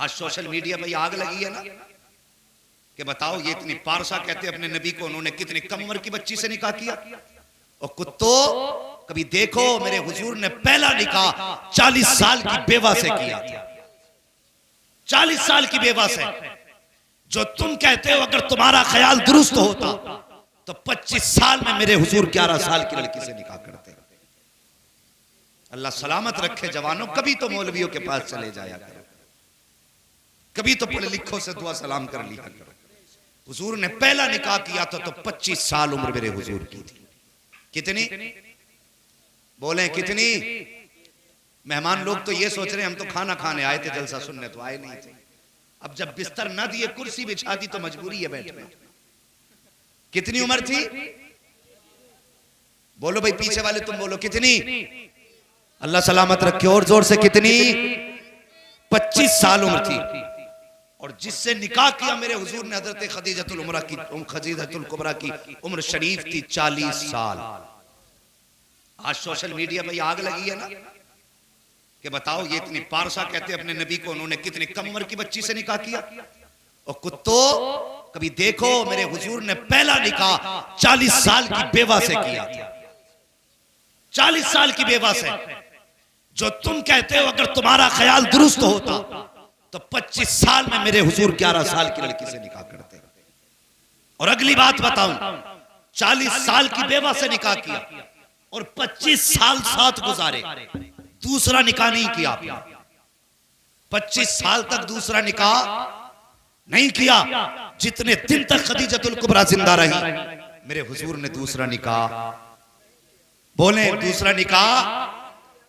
आज social media पे आग लगी है ना कि बताओ ये इतनी पारसा कहते अपने नबी को, उन्होंने कितनी कम उम्र की बच्ची से निकाह किया। और कुत्तों, कभी देखो मेरे हुजूर ने पहला निकाह 40 साल की बेवा से किया था। 40 साल की बेवा से। जो तुम कहते हो अगर तुम्हारा ख्याल दुरुस्त होता तो 25 साल में मेरे हुजूर 11 साल की लड़की से निकाह करते। अल्लाह सलामत रखे जवानों, कभी तो मौलवियों के पास चले जाया करो, कभी तो पढ़े लिखो से दुआ सलाम कर लिया करो। हुजूर ने पहला निकाह किया था तो 25 साल उम्र मेरे हुजूर की थी। कितनी बोले कितनी? मेहमान लोग तो ये सोच रहे हैं हम तो खाना खाने आए थे, जलसा सुनने तो आए नहीं थे। अब जब बिस्तर न दिए कुर्सी बिछा दी तो मजबूरी है बैठने। कितनी उम्र थी? बोलो भाई पीछे वाले तुम बोलो कितनी? अल्लाह सलामत रखे और जोर से कितनी? 25 साल उम्र थी। और जिससे निकाह किया मेरे हुजूर ने हजरत खदीजतुल कुबरा की उम्र शरीफ थी 40 साल। आज सोशल मीडिया पे आग लगी है ना कि बताओ ये इतनी पारसा कहते अपने नबी को, उन्होंने कितनी कम उम्र की बच्ची से निकाह किया। और कुत्तों, कभी देखो मेरे हुजूर ने पहला निकाह 40 साल की बेवा से किया था। 40 साल की बेवा से। जो तुम कहते हो अगर तुम्हारा ख्याल दुरुस्त होता तो 25 साल में मेरे हुजूर 11 साल की लड़की से निकाह करते। और अगली बात बताऊं, 40 साल की बेवा से निकाह किया और 25 साल साथ गुजारे, दूसरा निकाह नहीं किया। 25 साल तक दूसरा निकाह नहीं किया। जितने दिन तक खदीजतुल कुबरा जिंदा रही मेरे हुजूर ने दूसरा निकाह, बोले दूसरा निकाह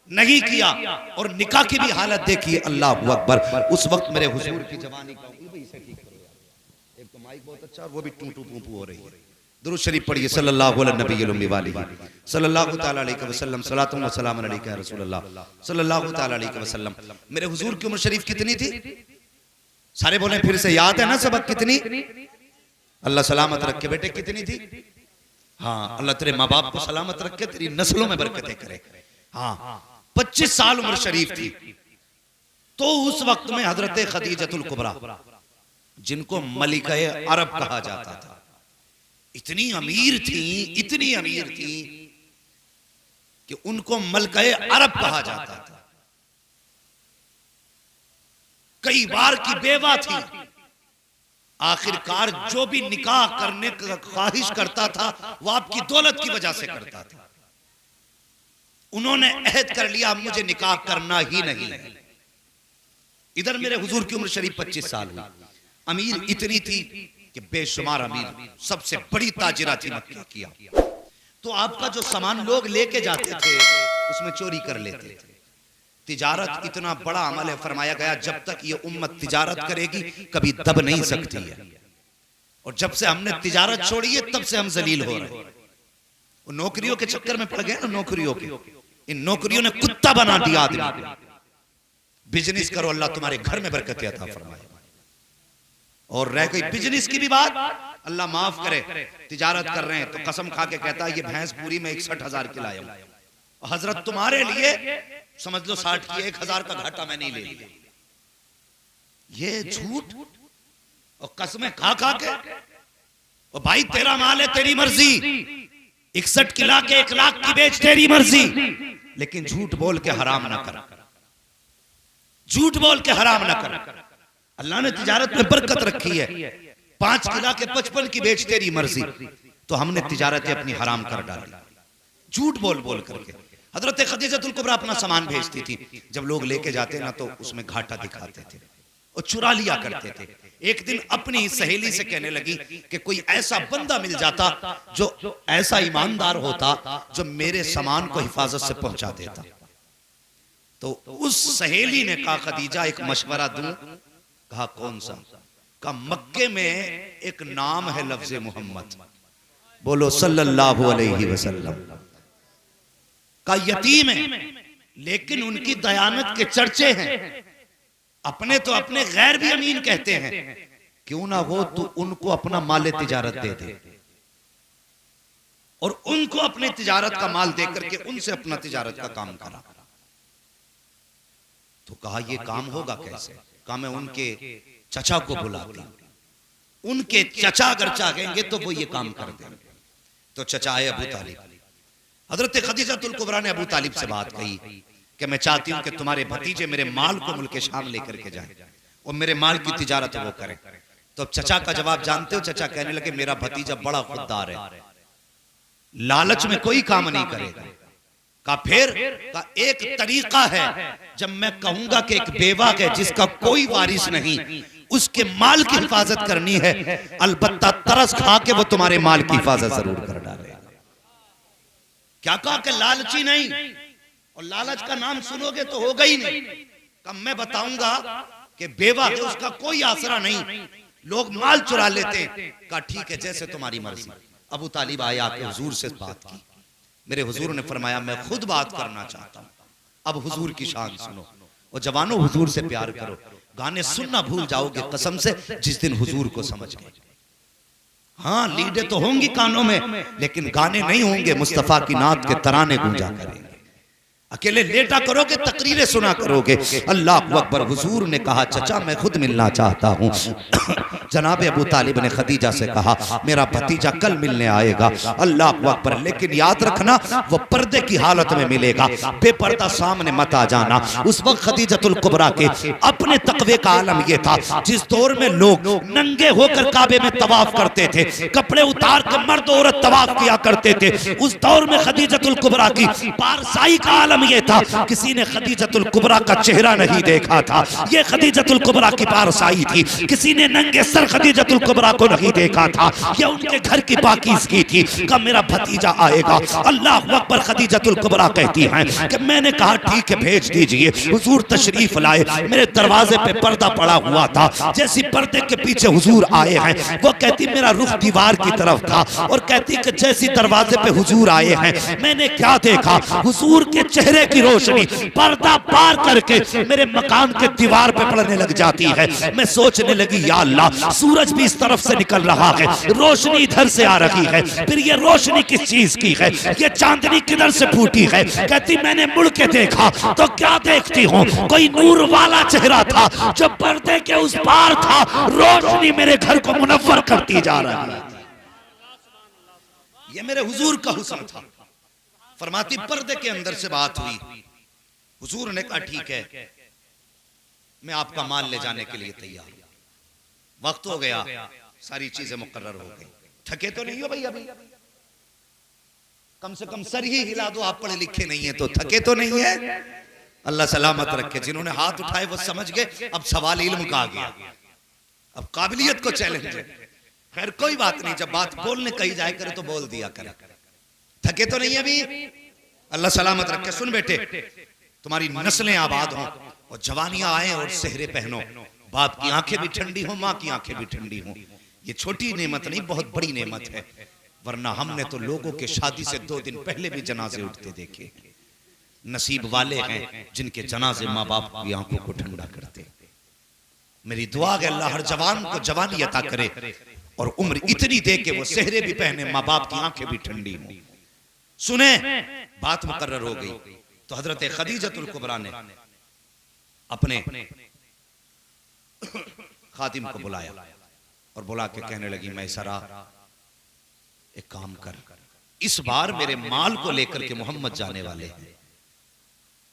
नहीं किया। और निकाह की भी हालत देखिए, अल्लाह अकबर। उस वक्त मेरे हुजूर की जवानी का एक तो माइक बहुत अच्छा और वो भी टू टू पू पू हो रही है। दुरूद शरीफ पढ़िए सल्लल्लाहु अलैहि सल्लल्लाहु तआला अलैहि वसल्लम, सलातुन व सलामुन अलैका या रसूलल्लाह सल्लल्लाहु तआला अलैहि वसल्लम। मेरे हुजूर की उम्र शरीफ कितनी थी? सारे बोले फिर से, याद है ना सबक? कितनी? अल्लाह सलामत रखे बेटे, कितनी थी? हाँ, अल्लाह तेरे माँ बाप को सलामत रखे, तेरी नस्लों में बरकतें करे। हाँ, 25 साल उम्र शरीफ थी। तो उस वक्त में हजरत खदीजतुल कुबरा, जिनको मलिकाए अरब कहा जाता था, इतनी अमीर थी, इतनी अमीर थी कि उनको मलिकाए अरब कहा जाता था। कई बार की बेवा थी। आखिरकार जो भी निकाह करने का ख्वाहिश करता था वो आपकी दौलत की वजह से करता था। उन्होंने अहद कर लिया मुझे निकाह करना ही नहीं है। इधर मेरे हुजूर की उम्र शरीफ 25 साल हुई। अमीर इतनी थी कि बेशुमार अमीर, सबसे बड़ी ताजिरा थी मक्का किया। तो आपका जो सामान लोग लेके जाते थे उसमें चोरी कर लेते थे। तिजारत इतना बड़ा अमल है, फरमाया गया जब तक ये उम्मत तिजारत करेगी कभी दब नहीं सकती है। और जब से हमने तिजारत छोड़ी है तब से हम जलील हो रहे हैं। नौकरियों के चक्कर में पड़ गए ना, नौकरियों के, इन नौकरियों ने कुत्ता बना दिया आदमी। बिजनेस करो, अल्लाह तुम्हारे घर में बरकत अता फरमाए। और रह गई बिजनेस की भी बात, अल्लाह माफ करे, तिजारत कर रहे हैं तो कसम खा के कहता है ये भैंस पूरी में 61,000 की लाया हूं। हजरत तुम्हारे लिए समझ लो 60 की, 1,000 का घाटा मैं नहीं ले लिया। ये झूठ और कसमें खा खा के। और भाई तेरा माल है, तेरी मर्जी, 61 की ला के 1 लाख की बेच, तेरी मर्जी, लेकिन झूठ बोल के हराम ना कर। झूठ बोल के हराम ना कर। अल्लाह ने तिजारत में बरकत रखी है। 5 की ला के 55 की बेच, तेरी मर्जी। तो हमने तिजारत अपनी हराम कर डाली झूठ बोल बोल करके। हजरत खदीजतुल कुबरा अपना सामान भेजती थी, जब लोग लेके जाते ना तो उसमें घाटा दिखाते थे और चुरा लिया करते थे। एक दिन अपनी सहेली से कहने लगी कि कोई ऐसा बंदा मिल जाता जो ऐसा ईमानदार होता जो मेरे सामान को हिफाजत से पहुंचा देता। तो उस सहेली ने कहा खदीजा एक मशवरा दूं? कहा कौन सा? कहा मक्के में एक नाम है लफ्ज़े मोहम्मद, बोलो सल्लल्लाहु अलैहि वसल्लम, का यतीम है लेकिन उनकी दयानत के चर्चे हैं। अपने तो अपने गैर भी अमीन कहते हैं, क्यों ना हो तो उनको अपना माल तिजारत दे दे और उनको अपने तिजारत का माल दे करके उनसे अपना तिजारत का काम करा। तो कहा यह काम होगा कैसे? कहा मैं उनके चचा को बुलाती हूं, उनके चचा अगर चाहेंगे तो वो ये काम कर देंगे। तो चचा आए अबू तालिब। हजरत खदीजतुल कुबरा ने अबू तालिब से बात कही कि मैं चाहती हूं कि तुम्हारे भतीजे मेरे माल को मुल्क शाम लेकर के जाए और मेरे माल की तिजारत वो करें। तो चचा का जवाब जानते हो? चचा कहने लगे मेरा भतीजा बड़ा खुददार है, लालच में कोई काम नहीं करेगा। का फिर का एक तरीका है, जब मैं कहूंगा कि एक बेवा है जिसका कोई वारिस नहीं, उसके माल की हिफाजत करनी है, अलबत्ता तरस खा के वो तुम्हारे माल की हिफाजत जरूर कर डालेगा। क्या कहा कि लालची नहीं, और लालच का नाम सुनोगे तो होगा ही नहीं। कब मैं बताऊंगा कि बेवा है, उसका कोई आसरा नहीं, लोग माल चुरा लेते हैं। कहा ठीक है जैसे तुम्हारी मर्जी। अबू तालिब आया कि हुजूर से बात की, मेरे हुजूर ने फरमाया मैं खुद बात करना चाहता हूं। अब हुजूर की शान सुनो, और जवानों हुजूर से प्यार करो, गाने सुनना भूल जाओगे कसम से जिस दिन हुजूर को समझ गए। हाँ लीडे तो होंगी कानों में, लेकिन गाने नहीं होंगे, मुस्तफा की नात के तराने गूंजा करेंगे। अकेले लेटा करोगे, तकरीरें सुना करोगे। अल्लाह अकबर। हुजूर ने कहा चचा मैं खुद मिलना चाहता हूँ। जनाब अबू तालिब ने खदीजा से कहा मेरा भतीजा कल मिलने आएगा। अल्लाह अकबर। लेकिन याद रखना वो पर्दे की हालत में मिलेगा, बेपर्दा सामने मत आ जाना। उस वक्त खदीजतुल कुबरा के अपने तकवे का आलम ये था, जिस दौर में लोग नंगे होकर काबे में तवाफ करते थे, कपड़े उतार कर मर्द औरत तवाफ किया करते थे, उस दौर में खदीजतुल कुबरा की पारसाई का आलम ये था, किसी ने खदीजतुल कुबरा का चेहरा नहीं देखा था। ये खदीजतुल कुबरा की पारसाई थी, किसी ने नंगे सर खदीजतुल कुबरा को नहीं देखा था। ये उनके घर की पाकीज़गी थी। कब मेरा भतीजा आएगा। अल्लाह अकबर। खदीजतुल कुबरा कहती हैं कि मैंने कहा ठीक है भेज दीजिए। हुजूर तशरीफ लाए, मेरे दरवाजे पे पर्दा पड़ा हुआ था। जैसी पर्दे के पीछे हुजूर आए हैं, वो कहती मेरा रुख दीवार की तरफ था, और कहती कि जैसी दरवाजे पे हुजूर आए हैं मैंने क्या देखा, हुजूर के चेहरे की रोशनी पर्दा पार करके मेरे मकान के दीवार पे पड़ने लग जाती है। मैं सोचने लगी या अल्लाह सूरज भी इस तरफ से निकल रहा है, रोशनी इधर से आ रही है, फिर ये रोशनी किस चीज की है, ये चांदनी किधर से फूटी है। कहती मैंने मुड़ के देखा तो क्या देखती हूँ, कोई नूर वाला चेहरा था जो पर्दे के उस पार था। रोशनी मेरे घर को मुनव्वर करती जा रही है। ये मेरे हुजूर का हुस्न था। फरमाती पर्दे के अंदर से बात हुई, हुजूर ने कहा ठीक है मैं आपका माल ले जाने के लिए तैयार हूं। वक्त हो गया, सारी चीजें मुकर्रर हो गई। थके तो नहीं हो भाई अभी? कम से कम सर ही हिला दो, आप पढ़े लिखे नहीं है तो थके तो नहीं है? अल्लाह सलामत रखे। जिन्होंने हाथ उठाए वो समझ गए अब सवाल इल्म का आ गया, अब काबिलियत को चैलेंज है। खैर कोई बात नहीं, जब बात बोलने कही जाए करे तो बोल दिया करे। थके तो नहीं अभी? अल्लाह सलामत रखे। सुन बेटे, तुम्हारी नस्लें आबाद हों और जवानियां आए और सेहरे पहनो, बाप की आंखें भी ठंडी हो, माँ की आंखें भी ठंडी हो। ये छोटी नेमत नहीं, बहुत बड़ी नेमत है। वरना हमने तो लोगों के शादी से 2 दिन पहले भी जनाजे उठते देखे। नसीब वाले हैं जिनके जनाजे माँ बाप की आंखों को ठंडा करते। मेरी दुआ है अल्लाह हर जवान को जवानी अता करे और उम्र इतनी दे के वो सेहरे भी पहने, माँ बाप की आंखें भी ठंडी हो। सुने, बात मुकर्रर हो गई तो हजरत खदीजतुल कुबरा ने अपने खादिम को बुलाया और बुला के कहने लगी मैं सरा एक काम कर, इस बार मेरे माल को लेकर के मोहम्मद जाने वाले हैं।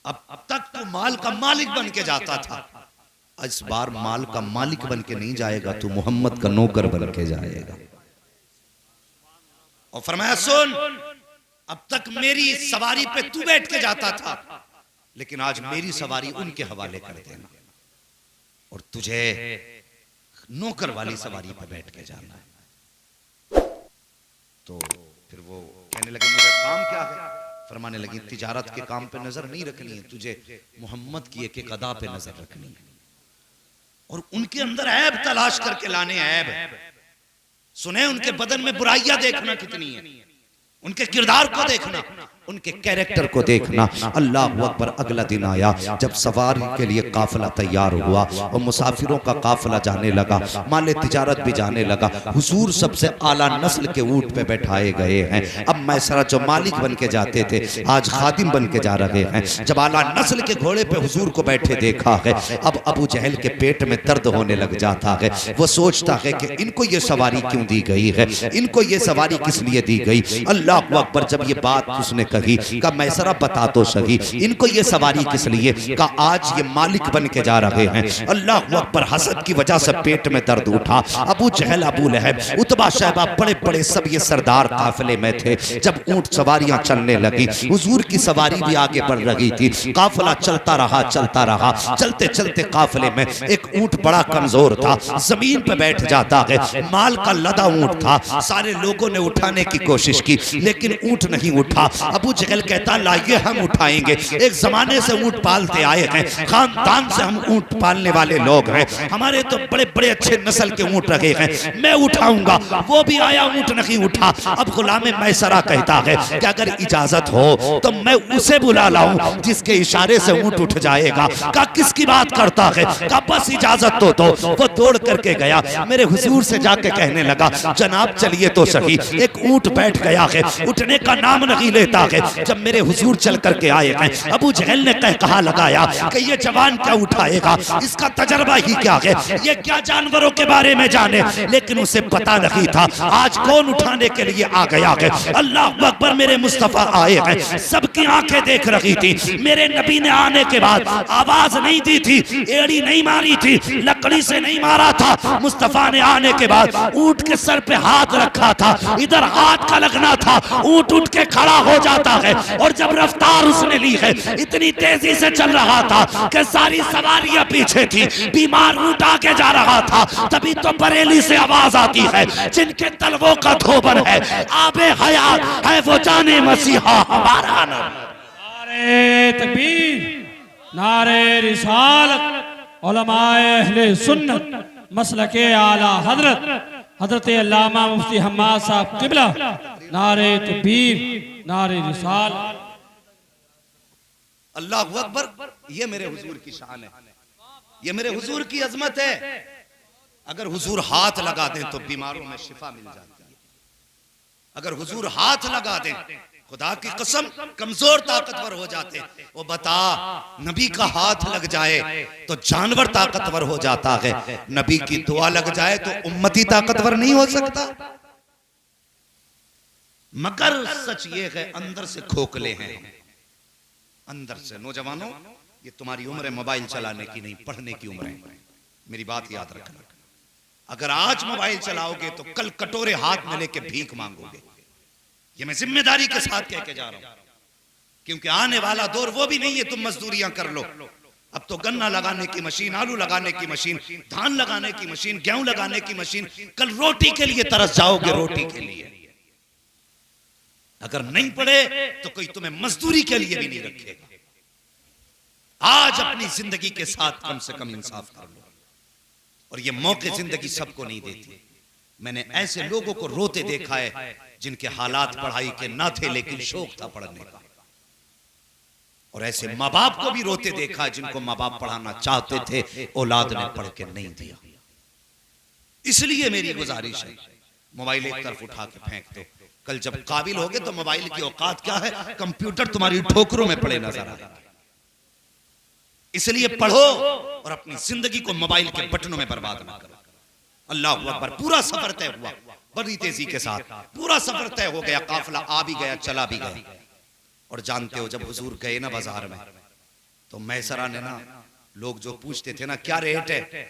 अब तक तो माल का मालिक बन के जाता था, इस बार माल का मालिक बन के नहीं जाएगा, तू मोहम्मद का नौकर बन के जाएगा। और फरमाया सुन, अब तक मेरी सवारी पे तू बैठ के जाता था, लेकिन आज मेरी सवारी उनके हवाले कर देना और तुझे नौकर वाली सवारी पे बैठ के जाना है। तो फिर वो कहने लगे मेरा काम क्या है? फरमाने लगी तिजारत के काम पे नजर नहीं रखनी है, तुझे मोहम्मद की एक अदा पे नजर रखनी है और उनके अंदर ऐब तलाश करके लाने। ऐब सुने, उनके बदन में बुराइयां देखना कितनी है, उनके किरदार को देखना। उनके कैरेक्टर को देखना। अल्लाह अकबर। अगला दिन आया जब सवारी के लिए काफिला तैयार हुआ और मुसाफिरों का काफिला जाने लगा, माल तिजारत भी जाने लगा। हुजूर सबसे आला नस्ल के ऊंट पे बैठाए गए हैं। अब मैसरा जो मालिक बन के जाते थे आज खादिम बन के जा रहे हैं। जब आला नस्ल के घोड़े पे हुजूर को बैठे देखा है, अब अबू जहल के पेट में दर्द होने लग जाता है। वो सोचता है कि इनको ये सवारी क्यों दी गई है, इनको ये सवारी किस लिए दी गई। अल्लाह अकबर। जब ये बात उसने कही का मैसरा बता तो सही, इनको ये सवारी किस लिए। का आज ये मालिक बन के जा रहे हैं। अल्लाह अकबर। हसद की वजह से पेट में दर्द उठा। अबू जहल, अबू लहब, उतबा, शैबा, बड़े बड़े सब ये सरदार काफिले में थे। जब ऊंट सवारियां चलने लगी, हुजूर की सवारी भी आगे बढ़ रही थी। काफिला चलता रहा चलता रहा। चलते चलते काफिले में एक ऊंट बड़ा कमजोर था, जमीन पे बैठ जाता है। माल का लदा ऊंट था। सारे लोगों ने उठाने की कोशिश की लेकिन ऊंट नहीं उठा। अबू जहल कहता लाइए हम उठाएंगे, एक जमाने से ऊंट पालते आए हैं, खानदान से हम ऊंट पालने वाले लोग हैं, हमारे तो बड़े बड़े अच्छे नस्ल के ऊंट रहे हैं, मैं उठाऊंगा। वो भी आया, ऊंट नहीं उठा। अब गुलाम मैसरा कहता है कि अगर इजाजत हो तो मैं उसे बुला लाऊं जिसके इशारे से ऊंट उठ जाएगा। का किसकी बात करता है, का बस इजाजत तो दो। वो दौड़ करके गया, मेरे हुजूर से जाके कहने लगा जनाब चलिए तो सही। एक ऊंट बैठ गया है, उठने का नाम नहीं लेता है। जब मेरे हुजूर चल करके आए हैं, अबू जहल ने कहा लगाया कि ये जवान क्या उठाएगा, इसका तजर्बा ही क्या है, ये क्या जानवरों के बारे में जाने। लेकिन उसे पता नहीं था आज कौन उठाने के लिए आ गया है। अल्लाह अकबर। मेरे मुस्तफा आए हैं, सबकी आंखें देख रही थी। मेरे नबी ने आने के बाद आवाज नहीं दी थी, एड़ी नहीं मारी थी, लकड़ी से नहीं मारा था। मुस्तफा ने आने के बाद ऊंट के सर पे हाथ रखा था, इधर हाथ का लगना था, ऊंट उठ के खड़ा हो जाता है। और जब रफ्तार उसने ली है, इतनी तेजी से चल रहा था कि सारी सवारियां पीछे थी, बीमार ऊंट आगे जा रहा था। तभी तो बरेली से आवाज आती है जिनके तलवों का धोबन है, आबे हयात है वो जाने मसीहा हमारा नाम। नारे तकबीर, नारे रिसालत, उलमाए अहले सुन्नत, मसलके आला हजरत हजरत अल्लामा मुफ्ती हम्माद साहब किबला। नारे तकबीर, नारे रिसालत। अल्लाह अकबर। ये मेरे हुजूर की शान है, ये मेरे हुजूर की अजमत है। अगर हुजूर हाथ लगा दें तो बीमारों में शिफा मिल जाती है। अगर हुजूर हाथ लगा दें, खुदा की कसम कमजोर ताकतवर हो जाते। वो बता नबी का हाथ लग जाए तो जानवर ताकतवर हो जाता है, नबी की दुआ लग जाए तो उम्मती ताकतवर नहीं हो सकता। मगर सच ये है अंदर से खोखले हैं, अंदर से। नौजवानों, ये तुम्हारी उम्र है मोबाइल चलाने की नहीं, पढ़ने की उम्र है। मेरी बात याद रखना। अगर आज मोबाइल चलाओगे तो कल कटोरे हाथ में लेके भीख मांगोगे। ये मैं जिम्मेदारी के साथ कह के जा रहा हूं, क्योंकि आने वाला दौर वो भी नहीं है तुम मजदूरियां कर लो। अब तो गन्ना लगाने की मशीन, आलू लगाने की मशीन, धान लगाने की मशीन, गेहूं लगाने की मशीन। कल रोटी के लिए तरस जाओगे, रोटी के लिए। अगर नहीं पढ़े तो कोई तुम्हें मजदूरी के लिए भी नहीं रखेगा। आज अपनी जिंदगी के साथ कम से कम इंसाफ कर लो। और ये मौके जिंदगी सबको नहीं देती। मैंने ऐसे लोगों को रोते देखा है जिनके हालात पढ़ाई के ना थे लेकिन शौक था पढ़ने का। और ऐसे माँ बाप को भी रोते देखा है जिनको माँ बाप पढ़ाना चाहते थे, औलाद ने पढ़ के नहीं दिया। इसलिए मेरी गुजारिश है, मोबाइल एक तरफ उठा के फेंक दो। कल जब काबिल होगे तो मोबाइल की औकात क्या है, कंप्यूटर तुम्हारी ठोकरों में पड़े नजर आएगा। इसलिए पढ़ो और अपनी जिंदगी को मोबाइल के बटनों में बर्बाद ना करो। अल्लाह अकबर। पूरा सफर तय हुआ बड़ी तेजी के साथ, पूरा सफर तय हो गया, काफिला आ भी गया, चला भी गया। और जानते हो जब हुजूर गए ना बाजार में, तो मैसरा ने ना, लोग जो पूछते थे ना क्या रेट है,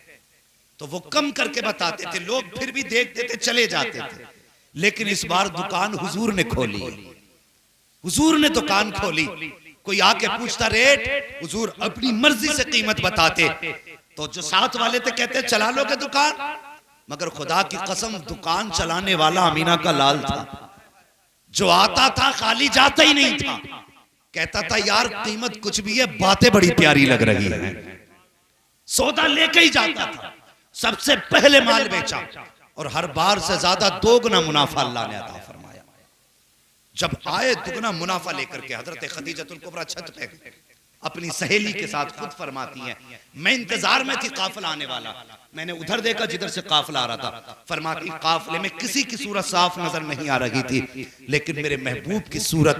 तो वो कम करके बताते थे। लोग फिर भी देखते थे, चले जाते थे। लेकिन इस बार दुकान हुजूर ने खोली, हुजूर ने दुकान खोली। कोई आके पूछता रेट, हुजूर अपनी मर्जी से कीमत बताते। तो जो साथ वाले थे कहते चला लोगे दुकान। मगर खुदा की कसम दुकान चलाने वाला अमीना का लाल था, जो आता था खाली जाता ही नहीं था। कहता था यार कीमत कुछ भी है, बातें बड़ी प्यारी लग रही है। सौदा लेके ही जाता था, सबसे पहले माल बेचा और हर बार से ज्यादा दोगुना मुनाफा अल्लाह ने अता फरमाया। जब आए दुगना मुनाफा लेकर के हजरत खदीजतुल कुबरा छत पे अपनी सहेली के साथ खुद फरमाती हैं, मैं इंतजार में थी काफिला आने वाला, मैंने उधर देखा जिधर से काफिला आ रहा था। फरमाती काफिले में किसी की सूरत साफ नजर नहीं आ रही थी, लेकिन मेरे महबूब की सूरत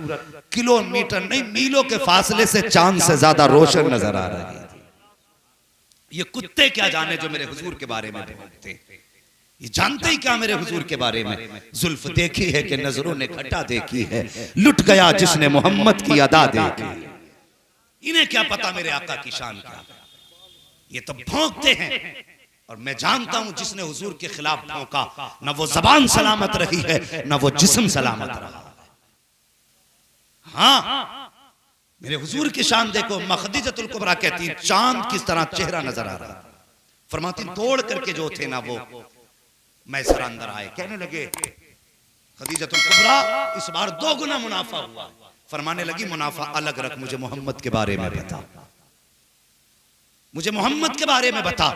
किलोमीटर नहीं मीलों के फासले से चांद से ज्यादा रोशन नजर आ रही थी। ये कुत्ते क्या जाने जो मेरे हुजूर के बारे में भौंकते, ये जानते ही क्या मेरे हुजूर के बारे में। जुल्फ देखी है कि नजरों ने घटा देखी है, लुट गया जिसने मोहम्मद की अदा देखी। इन्हें क्या पता मेरे आका की शान क्या, ये तो भौंकते हैं। और मैं जानता हूं जिसने हुजूर के खिलाफ भौंका, न वो जबान सलामत रही है न वो जिस्म सलामत रहा। हाँ, मेरे हुजूर की शान देखो। खदीजतुल कुबरा कहती है चांद किस तरह चेहरा नजर आ रहा। फरमाती दौड़ करके जो थे ना वो मैं सर अंदर आए, कहने लगे खदीजतुल कुबरा इस बार 2 गुना मुनाफा हुआ। फरमाने लगी मुनाफा अलग रख, मुझे मोहम्मद के बारे में बता, मुझे मोहम्मद के बारे में बता।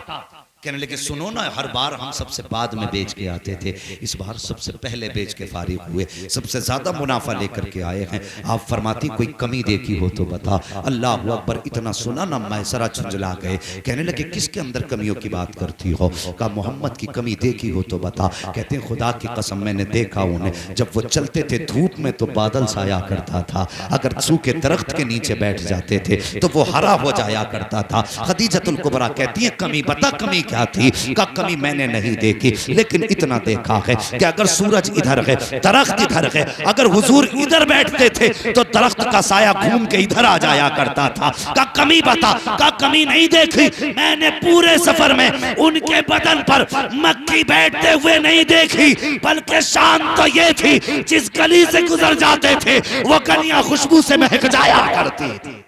कहने लगे सुनो ना, हर बार हम सबसे बाद में बेच के आते थे, इस बार सबसे पहले बेच के फारिग हुए, सबसे ज्यादा मुनाफा लेकर के आए हैं। आप फरमाती कोई कमी देखी हो तो बता। अल्लाह अकबर, इतना सुना ना मैसरा झुंझला गए। कहने लगे किसके अंदर कमियों की बात करती हो? कहा मोहम्मद की कमी देखी हो तो बता। कहते हैं खुदा की कसम मैंने देखा उन्हें, जब वो चलते थे धूप में तो बादल साया करता था, अगर सूखे दरख्त के नीचे बैठ जाते थे तो वो हरा हो जाया करता था। खदीजतुल कुबरा कहती है कमी बता, कमी क्या थी? का कमी मैंने नहीं देखी, लेकिन इतना देखा है कि अगर सूरज इधर है दरख्त इधर है, अगर हुजूर इधर बैठते थे तो दरख्त का साया घूम के इधर आ जाया करता था। का कमी बता। का कमी नहीं देखी, मैंने पूरे सफर में उनके बदन पर मक्खी बैठते हुए नहीं देखी, बल्कि शान तो ये थी जिस गली से गुजर जाते थे वो गलियां खुशबू से महक जाया करती थी।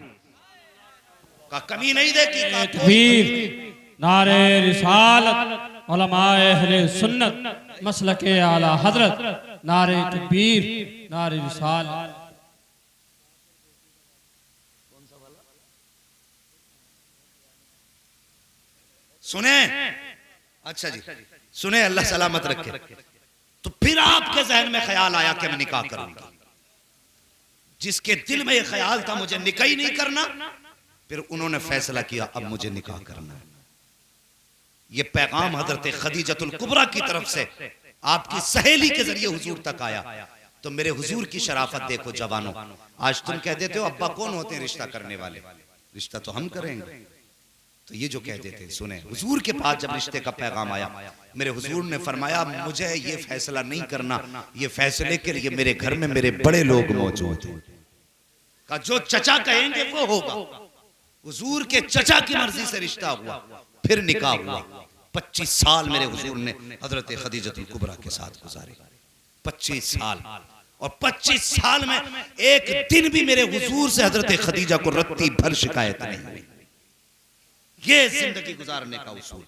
का कमी नहीं देखी। नारे रिसालत, उलमाए अहले सुन्नत, मसलके आला हजरत, नारे तकबीर, नारे रिसालत। सुने? अच्छा जी सुने, अल्लाह सलामत रखे। तो फिर आपके जहन में ख्याल आया कि मैं निकाह करूंगी। जिसके दिल में यह ख्याल था मुझे निकाह ही नहीं करना, फिर उन्होंने फैसला किया अब मुझे निकाह करना है। ये पैगाम हजरत खदीजतुल कुबरा की तरफ से आपकी सहेली के जरिए हुजूर तक आया। तो मेरे हुजूर की शराफत देखो जवानों। आज तुम कह देते हो अब्बा कौन होते हैं रिश्ता करने वाले, रिश्ता तो हम करेंगे। तो ये जो कह देते सुने, हुजूर के पास जब रिश्ते का पैगाम आया, मेरे हुजूर ने फरमाया मुझे ये फैसला नहीं करना, ये फैसले के लिए मेरे घर में मेरे बड़े लोग मौजूद हैं। का जो चचा कहेंगे वो होगा। हुजूर के चचा की मर्जी से रिश्ता हुआ, फिर निकाह हुआ। 25 साल मेरे हुजूर ने हजरत खदीजतुल कुबरा के साथ गुजारे। 25 साल, और 25 साल में एक दिन भी मेरे हुजूर से हजरत खदीजा को रत्ती भर शिकायत नहीं हुई। ये जिंदगी गुजारने का उसूल।